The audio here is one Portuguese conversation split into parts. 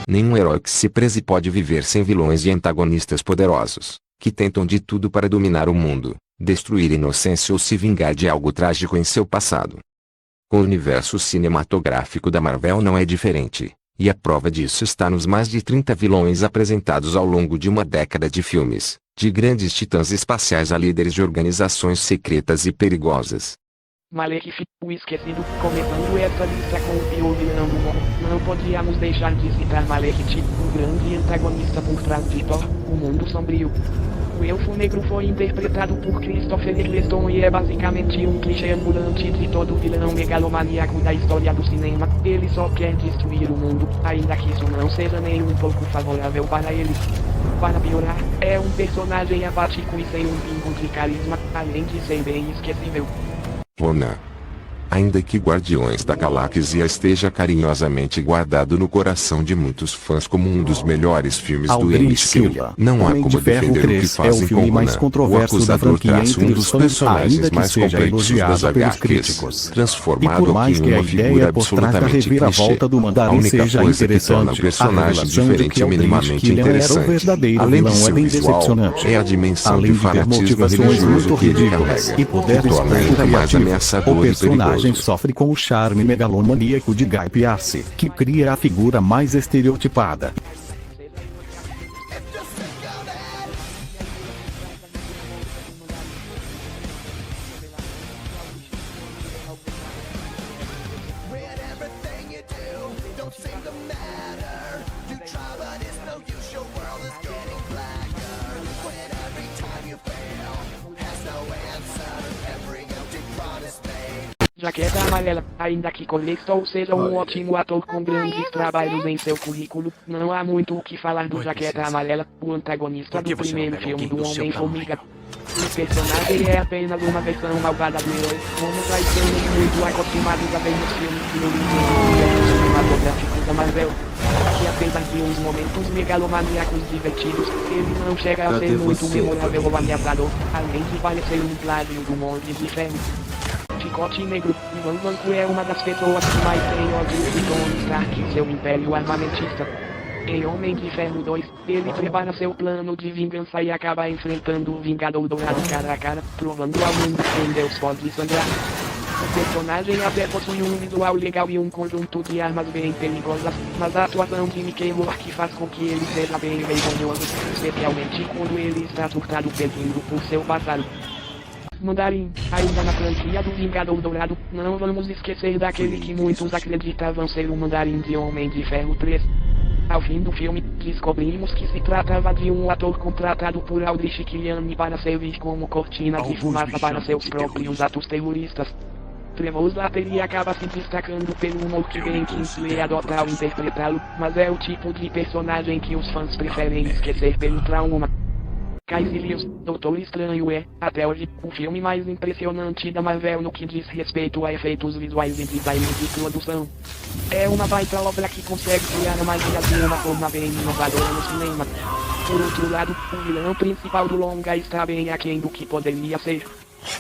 Nenhum herói que se preze pode viver sem vilões e antagonistas poderosos, que tentam de tudo para dominar o mundo, destruir a inocência ou se vingar de algo trágico em seu passado. Com o universo cinematográfico da Marvel não é diferente, e a prova disso está nos mais de 30 vilões apresentados ao longo de uma década de filmes, de grandes titãs espaciais a líderes de organizações secretas e perigosas. Malekith, o esquecido, começando essa lista com o pior vilão do mundo, não podíamos deixar de citar Malekith, o grande antagonista por trás de Thor, o mundo sombrio. O Elfo Negro foi interpretado por Christopher Eccleston e é basicamente um clichê ambulante de todo vilão megalomaníaco da história do cinema. Ele só quer destruir o mundo, ainda que isso não seja nem um pouco favorável para ele. Para piorar, é um personagem apático e sem um pingo de carisma, além de ser bem esquecível. Ronan. Ainda que Guardiões da Galáxia esteja carinhosamente guardado no coração de muitos fãs como um dos melhores filmes do MCU, não há como defender o que fazem com Ronan. O acusador traça um dos personagens mais complexos das HQs, transformado aqui em uma figura absolutamente clichê. A única coisa que torna o personagem diferente e minimamente interessante, além de seu visual, é a dimensão de fanatismo religioso que ele carrega, que torna ainda mais ameaçador e perigoso. Sofre com o charme megalomaníaco de Guy Pearce, que cria a figura mais estereotipada. Jaqueta Amarela, ainda que Collector seja um ótimo ator com grandes trabalhos em seu currículo, não há muito o que falar do Jaqueta Amarela, o antagonista do primeiro filme do Homem-Formiga. O personagem é apenas uma versão malvada do herói, como já estamos muito acostumados a ver nos filmes de origem cinematográficos da Marvel. Que apesar de uns momentos megalomaníacos divertidos, ele não chega a ser muito memorável ou ameaçador, além de parecer um plágio do Monte de Ferro. Chicote Negro, Ivan Vanko é uma das pessoas que mais tem ódio de Tony Stark e seu império armamentista. Em Homem de Ferro 2, ele prepara seu plano de vingança e acaba enfrentando o Vingador Dourado cara a cara, provando ao mundo que um Deus pode sangrar. O personagem até possui um visual legal e um conjunto de armas bem perigosas, mas a atuação de Mickey Rourke faz com que ele seja bem vergonhoso, especialmente quando ele está surtado pedindo por seu passado. Mandarim, ainda na franquia do Vingador Dourado, não vamos esquecer daquele que muitos acreditavam ser o Mandarim de Homem de Ferro 3. Ao fim do filme, descobrimos que se tratava de um ator contratado por Aldrich Killian para servir como cortina de fumaça para seus próprios atos terroristas. Trevor Slattery acaba se destacando pelo humor que Ben Kingsley adota ao interpretá-lo, mas é o tipo de personagem que os fãs preferem esquecer pelo trauma. Kaecilius, Doutor Estranho é, até hoje, o filme mais impressionante da Marvel no que diz respeito a efeitos visuais e design de produção. É uma baita obra que consegue criar a magia de uma forma bem inovadora no cinema. Por outro lado, o vilão principal do longa está bem aquém do que poderia ser.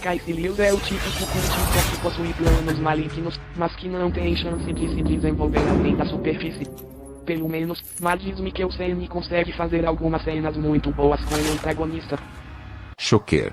Kaecilius é o típico cultista que possui planos malignos, mas que não tem chance de se desenvolver além da superfície. Pelo menos, Mads Mikkelsen consegue fazer algumas cenas muito boas com o antagonista. Shocker.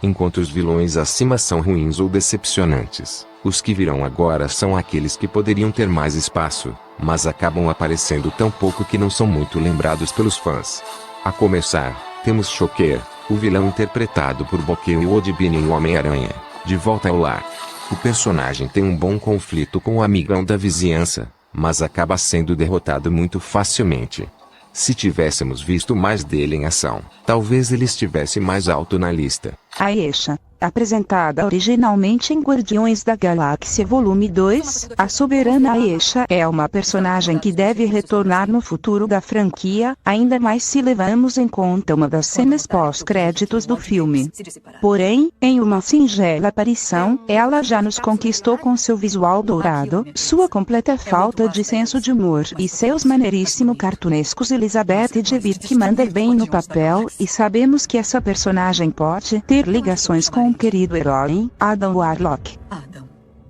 Enquanto os vilões acima são ruins ou decepcionantes, os que virão agora são aqueles que poderiam ter mais espaço, mas acabam aparecendo tão pouco que não são muito lembrados pelos fãs. A começar, temos Shocker, o vilão interpretado por Bokeem Woodbine em Homem-Aranha, De Volta ao Lar. O personagem tem um bom conflito com o amigão da vizinhança, mas acaba sendo derrotado muito facilmente. Se tivéssemos visto mais dele em ação, talvez ele estivesse mais alto na lista. Ayesha, apresentada originalmente em Guardiões da Galáxia Volume 2, a soberana Ayesha é uma personagem que deve retornar no futuro da franquia, ainda mais se levamos em conta uma das cenas pós-créditos do filme. Porém, em uma singela aparição, ela já nos conquistou com seu visual dourado, sua completa falta de senso de humor e seus maneiríssimo cartunescos. Elizabeth Debicki manda bem no papel, e sabemos que essa personagem pode ter ligações com o querido herói, Adam Warlock.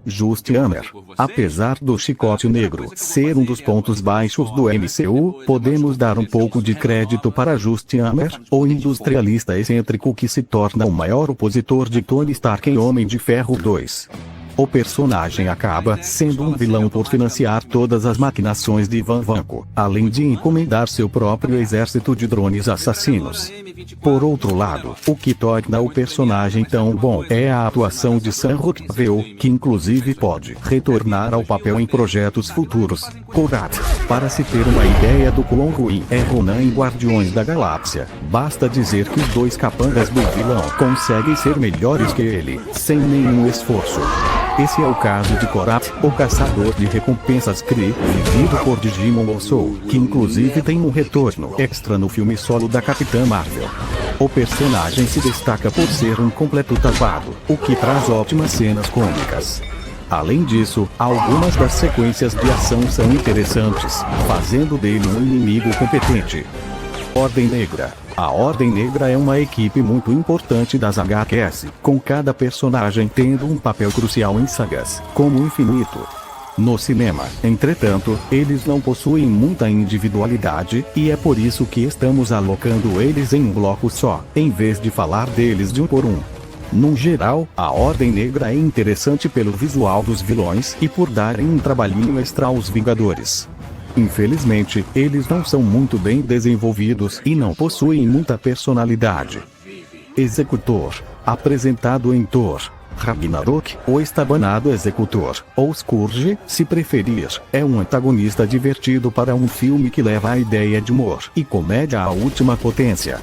Justin Hammer. Apesar do Chicote Negro ser um dos pontos baixos do MCU, podemos dar um pouco de crédito para Justin Hammer, o industrialista excêntrico que se torna o maior opositor de Tony Stark em Homem de Ferro 2. O personagem acaba sendo um vilão por financiar todas as maquinações de Van Vanko, além de encomendar seu próprio exército de drones assassinos. Por outro lado, o que torna o personagem tão bom é a atuação de Sam Rockwell, que inclusive pode retornar ao papel em projetos futuros. Korat. Para se ter uma ideia do quão ruim é Ronan em Guardiões da Galáxia, basta dizer que os dois capangas do vilão conseguem ser melhores que ele, sem nenhum esforço. Esse é o caso de Korat, o caçador de recompensas Kree, vivido por Digimon Ousou, que inclusive tem um retorno extra no filme solo da Capitã Marvel. O personagem se destaca por ser um completo tapado, o que traz ótimas cenas cômicas. Além disso, algumas das sequências de ação são interessantes, fazendo dele um inimigo competente. Ordem Negra. A Ordem Negra é uma equipe muito importante das HQs, com cada personagem tendo um papel crucial em sagas, como o Infinito. No cinema, entretanto, eles não possuem muita individualidade, e é por isso que estamos alocando eles em um bloco só, em vez de falar deles de um por um. No geral, a Ordem Negra é interessante pelo visual dos vilões e por darem um trabalhinho extra aos Vingadores. Infelizmente, eles não são muito bem desenvolvidos e não possuem muita personalidade. Executor. Apresentado em Thor Ragnarok, o estabanado Executor, ou Scourge, se preferir, é um antagonista divertido para um filme que leva a ideia de humor e comédia à última potência.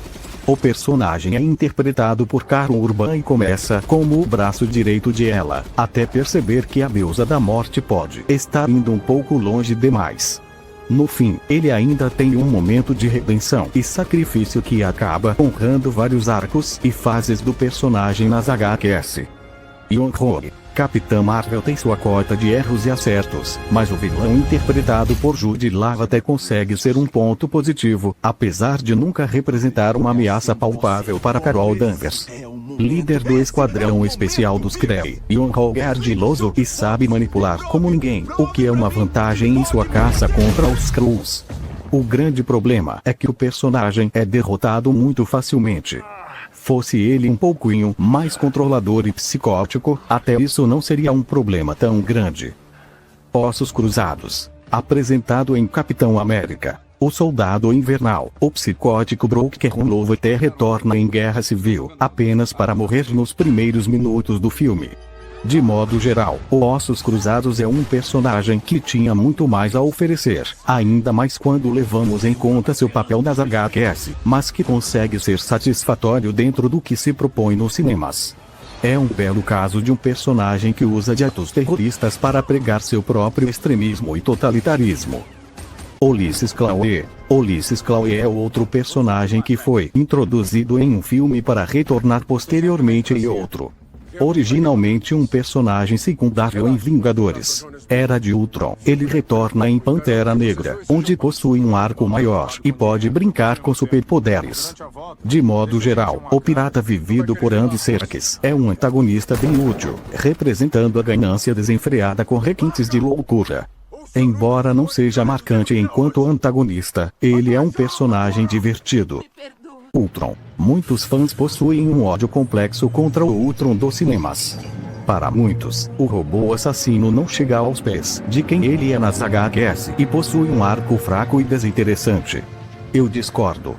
O personagem é interpretado por Karl Urban e começa como o braço direito de Hela, até perceber que a deusa da morte pode estar indo um pouco longe demais. No fim, ele ainda tem um momento de redenção e sacrifício que acaba honrando vários arcos e fases do personagem nas HQs. Young-Ho. Capitã Marvel tem sua cota de erros e acertos, mas o vilão interpretado por Jude Law até consegue ser um ponto positivo, apesar de nunca representar uma ameaça palpável para Carol Danvers. Líder do Esquadrão Especial dos Kree, Young-Ho é ardiloso e sabe manipular como ninguém, o que é uma vantagem em sua caça contra os Skrulls. O grande problema é que o personagem é derrotado muito facilmente. Fosse ele um pouquinho mais controlador e psicótico, até isso não seria um problema tão grande. Ossos Cruzados. Apresentado em Capitão América, o Soldado Invernal, o psicótico Broker Loveter retorna em Guerra Civil, apenas para morrer nos primeiros minutos do filme. De modo geral, o Ossos Cruzados é um personagem que tinha muito mais a oferecer, ainda mais quando levamos em conta seu papel nas HQs, mas que consegue ser satisfatório dentro do que se propõe nos cinemas. É um belo caso de um personagem que usa de atos terroristas para pregar seu próprio extremismo e totalitarismo. Ulysses Klaue. Ulysses Klaue é outro personagem que foi introduzido em um filme para retornar posteriormente em outro. Originalmente um personagem secundário em Vingadores Era de Ultron, ele retorna em Pantera Negra, onde possui um arco maior e pode brincar com superpoderes. De modo geral, o pirata vivido por Andy Serkis é um antagonista bem útil, representando a ganância desenfreada com requintes de loucura. Embora não seja marcante enquanto antagonista, ele é um personagem divertido. Ultron. Muitos fãs possuem um ódio complexo contra o Ultron dos cinemas. Para muitos, o robô assassino não chega aos pés de quem ele é nas HQs e possui um arco fraco e desinteressante. Eu discordo.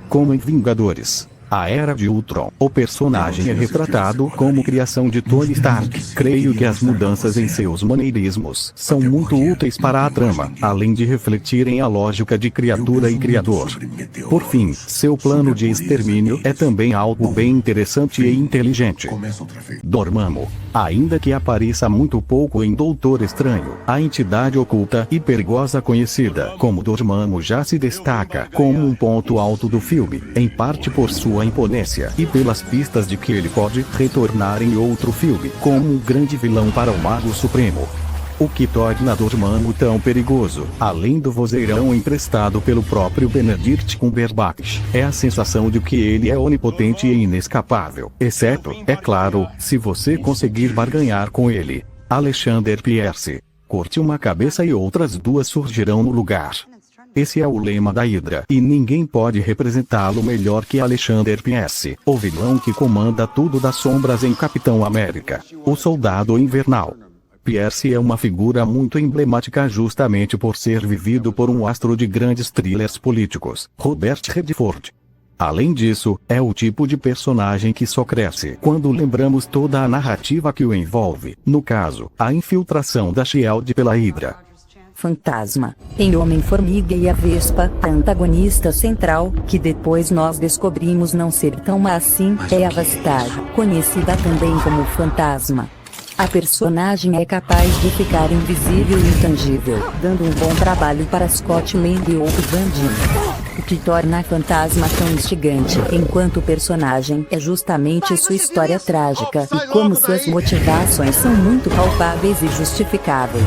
Como em Vingadores A Era de Ultron, o personagem é retratado como criação de Tony Stark. Creio que as mudanças em seus maneirismos são muito úteis para a trama, além de refletirem a lógica de criatura e criador. Por fim, seu plano de extermínio é também algo bem interessante e inteligente. Dormammu. Ainda que apareça muito pouco em Doutor Estranho, a entidade oculta e perigosa conhecida como Dormammu já se destaca como um ponto alto do filme, em parte por sua imponência e pelas pistas de que ele pode retornar em outro filme como um grande vilão para o Mago Supremo. O que torna Dormammu tão perigoso, além do vozeirão emprestado pelo próprio Benedict Cumberbatch, é a sensação de que ele é onipotente e inescapável, exceto, é claro, se você conseguir barganhar com ele. Alexander Pierce. Corte uma cabeça e outras duas surgirão no lugar. Esse é o lema da Hydra e ninguém pode representá-lo melhor que Alexander Pierce, o vilão que comanda tudo das sombras em Capitão América, o Soldado Invernal. Pierce é uma figura muito emblemática justamente por ser vivido por um astro de grandes thrillers políticos, Robert Redford. Além disso, é o tipo de personagem que só cresce quando lembramos toda a narrativa que o envolve, no caso, a infiltração da SHIELD pela Hydra. Fantasma, em Homem-Formiga e a Vespa, a antagonista central, que depois nós descobrimos não ser tão má assim, é a Vastag, conhecida também como Fantasma. A personagem é capaz de ficar invisível e intangível, dando um bom trabalho para Scott Lang ou Van Dine. O que torna a Fantasma tão instigante enquanto personagem é justamente sua história trágica e como suas motivações são muito palpáveis e justificáveis.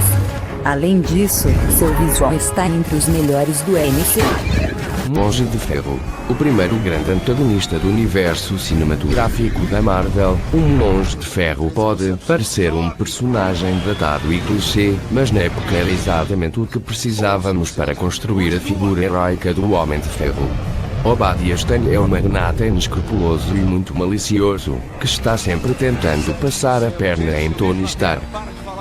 Além disso, seu visual está entre os melhores do MCU. Monge de Ferro, o primeiro grande antagonista do universo cinematográfico da Marvel. Um Monge de Ferro pode parecer um personagem datado e clichê, mas na época era exatamente o que precisávamos para construir a figura heróica do Homem de Ferro. Obadiah Stane é um magnata inescrupuloso e muito malicioso, que está sempre tentando passar a perna em Tony Stark.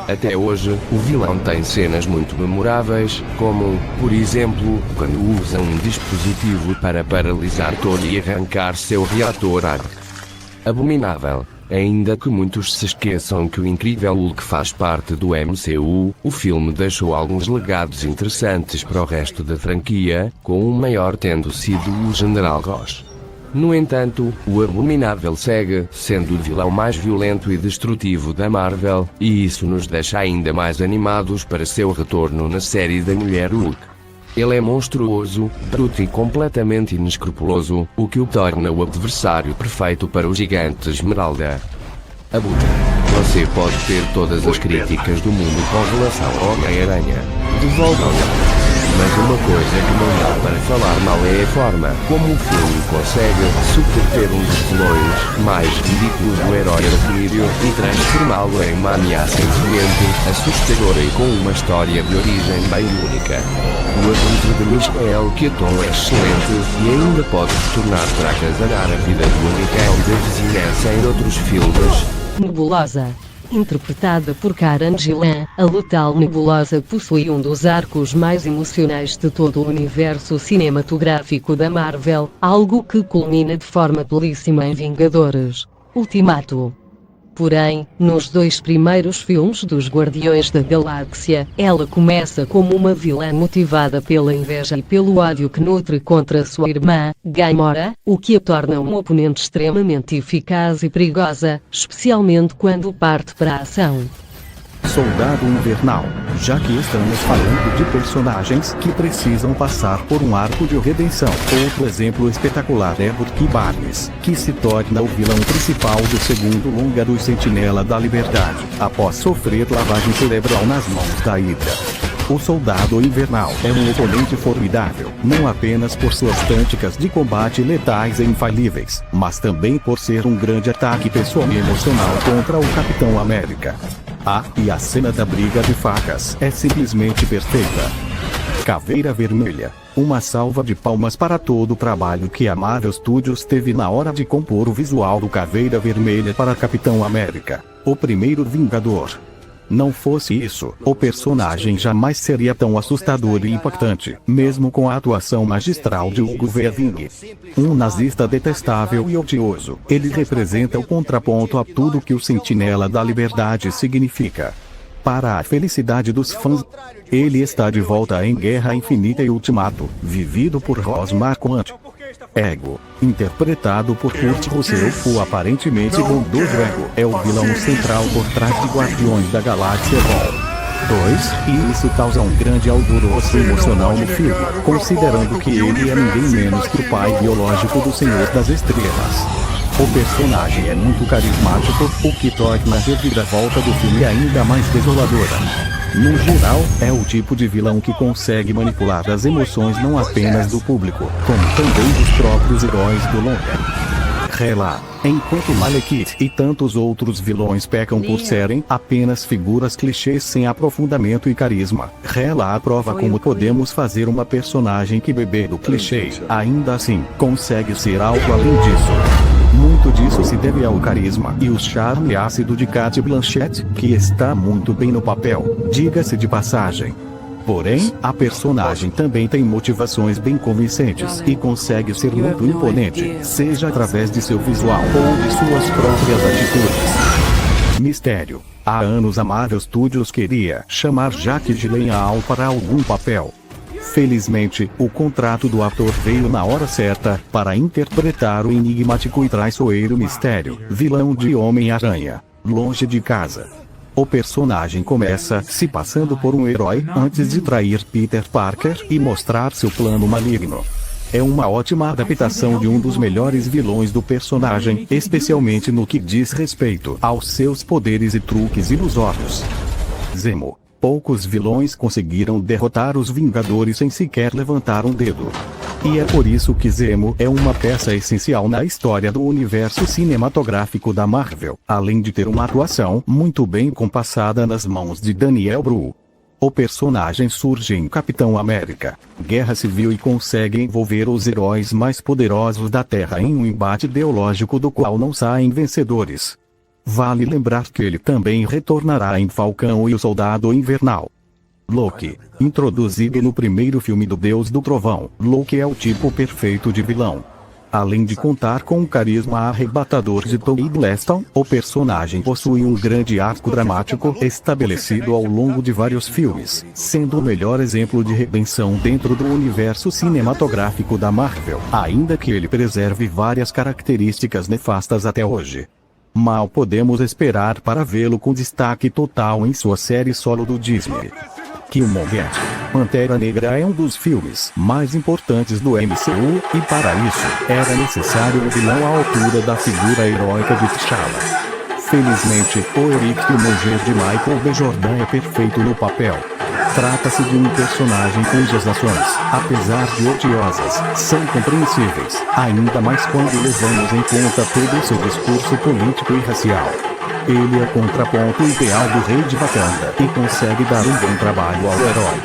Até hoje, o vilão tem cenas muito memoráveis, como, por exemplo, quando usa um dispositivo para paralisar Tony e arrancar seu reator ar. Abominável. Ainda que muitos se esqueçam que o incrível Hulk faz parte do MCU, o filme deixou alguns legados interessantes para o resto da franquia, com o maior tendo sido o General Ross. No entanto, o Abominável segue sendo o vilão mais violento e destrutivo da Marvel, e isso nos deixa ainda mais animados para seu retorno na série da Mulher Hulk. Ele é monstruoso, bruto e completamente inescrupuloso, o que o torna o adversário perfeito para o Gigante Esmeralda. Abutre. Você pode ter todas as críticas do mundo com relação ao Homem-Aranha. Devolvam-no. Mas uma coisa que não dá para falar mal é a forma como o filme consegue subverter um dos vilões mais ridículos do herói arco-íris e transformá-lo em uma ameaça influente, assustadora e com uma história de origem bem única. O abutre de Michael Keaton é excelente e ainda pode se tornar para casar a vida do amigão da vizinhança em outros filmes. Nebulosa. Interpretada por Karen Gillan, a letal Nebulosa possui um dos arcos mais emocionais de todo o universo cinematográfico da Marvel, algo que culmina de forma belíssima em Vingadores Ultimato. Porém, nos dois primeiros filmes dos Guardiões da Galáxia, ela começa como uma vilã motivada pela inveja e pelo ódio que nutre contra sua irmã, Gamora, o que a torna uma oponente extremamente eficaz e perigosa, especialmente quando parte para a ação. Soldado Invernal, já que estamos falando de personagens que precisam passar por um arco de redenção. Outro exemplo espetacular é Bucky Barnes, que se torna o vilão principal do segundo longa do Sentinela da Liberdade, após sofrer lavagem cerebral nas mãos da Hydra. O Soldado Invernal é um oponente formidável, não apenas por suas táticas de combate letais e infalíveis, mas também por ser um grande ataque pessoal e emocional contra o Capitão América. E a cena da briga de facas é simplesmente perfeita. Caveira Vermelha. Uma salva de palmas para todo o trabalho que a Marvel Studios teve na hora de compor o visual do Caveira Vermelha para Capitão América, o primeiro Vingador. Não fosse isso, o personagem jamais seria tão assustador e impactante, mesmo com a atuação magistral de Hugo Weaving. Um nazista detestável e odioso, ele representa o contraponto a tudo que o Sentinela da Liberdade significa. Para a felicidade dos fãs, ele está de volta em Guerra Infinita e Ultimato, vivido por Ross Marquand. Ego, interpretado por Kurt Russell, o aparentemente bondoso Ego é o vilão central por trás de Guardiões da Galáxia Vol. 2, e isso causa um grande alvoroço emocional no filme, considerando que ele é ninguém menos que o pai biológico do Senhor das Estrelas. O personagem é muito carismático, o que torna a reviravolta do filme ainda mais desoladora. No geral, é o tipo de vilão que consegue manipular as emoções não apenas do público, como também dos próprios heróis do longa. Rela. Enquanto Malekith e tantos outros vilões pecam por serem apenas figuras clichês sem aprofundamento e carisma, Rela prova como podemos fazer uma personagem que bebe do clichê, ainda assim, consegue ser algo além disso. Muito disso se deve ao carisma e o charme ácido de Cate Blanchett, que está muito bem no papel, diga-se de passagem. Porém, a personagem também tem motivações bem convincentes e consegue ser muito imponente, seja através de seu visual ou de suas próprias atitudes. Mistério. Há anos a Marvel Studios queria chamar Jake Gyllenhaal para algum papel. Felizmente, o contrato do ator veio na hora certa para interpretar o enigmático e traiçoeiro Mistério, vilão de Homem-Aranha, Longe de Casa. O personagem começa se passando por um herói antes de trair Peter Parker e mostrar seu plano maligno. É uma ótima adaptação de um dos melhores vilões do personagem, especialmente no que diz respeito aos seus poderes e truques ilusórios. Zemo. Poucos vilões conseguiram derrotar os Vingadores sem sequer levantar um dedo. E é por isso que Zemo é uma peça essencial na história do universo cinematográfico da Marvel, além de ter uma atuação muito bem compassada nas mãos de Daniel Bru. O personagem surge em Capitão América, Guerra Civil e consegue envolver os heróis mais poderosos da Terra em um embate ideológico do qual não saem vencedores. Vale lembrar que ele também retornará em Falcão e o Soldado Invernal. Loki. Introduzido no primeiro filme do Deus do Trovão, Loki é o tipo perfeito de vilão. Além de contar com o carisma arrebatador de Tom Hiddleston, o personagem possui um grande arco dramático estabelecido ao longo de vários filmes, sendo o melhor exemplo de redenção dentro do universo cinematográfico da Marvel, ainda que ele preserve várias características nefastas até hoje. Mal podemos esperar para vê-lo com destaque total em sua série solo do Disney. Killmonger. Pantera Negra é um dos filmes mais importantes do MCU, e para isso, era necessário um vilão à altura da figura heróica de T'Challa. Felizmente, o Eric Killmonger de Michael B. Jordan é perfeito no papel. Trata-se de um personagem cujas ações, apesar de odiosas, são compreensíveis, ainda mais quando levamos em conta todo o seu discurso político e racial. Ele é o contraponto ideal do rei de Wakanda e consegue dar um bom trabalho ao herói.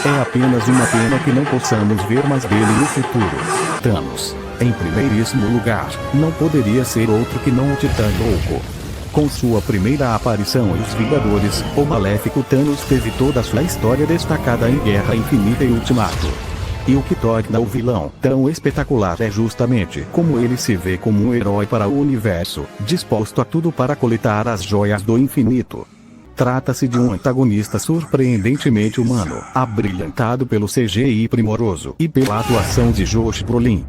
É apenas uma pena que não possamos ver mais dele no futuro. Thanos. Em primeiríssimo lugar, não poderia ser outro que não o Titã Louco. Com sua primeira aparição em Os Vingadores, o maléfico Thanos teve toda a sua história destacada em Guerra Infinita e Ultimato. E o que torna o vilão tão espetacular é justamente como ele se vê como um herói para o universo, disposto a tudo para coletar as joias do infinito. Trata-se de um antagonista surpreendentemente humano, abrilhantado pelo CGI primoroso e pela atuação de Josh Brolin.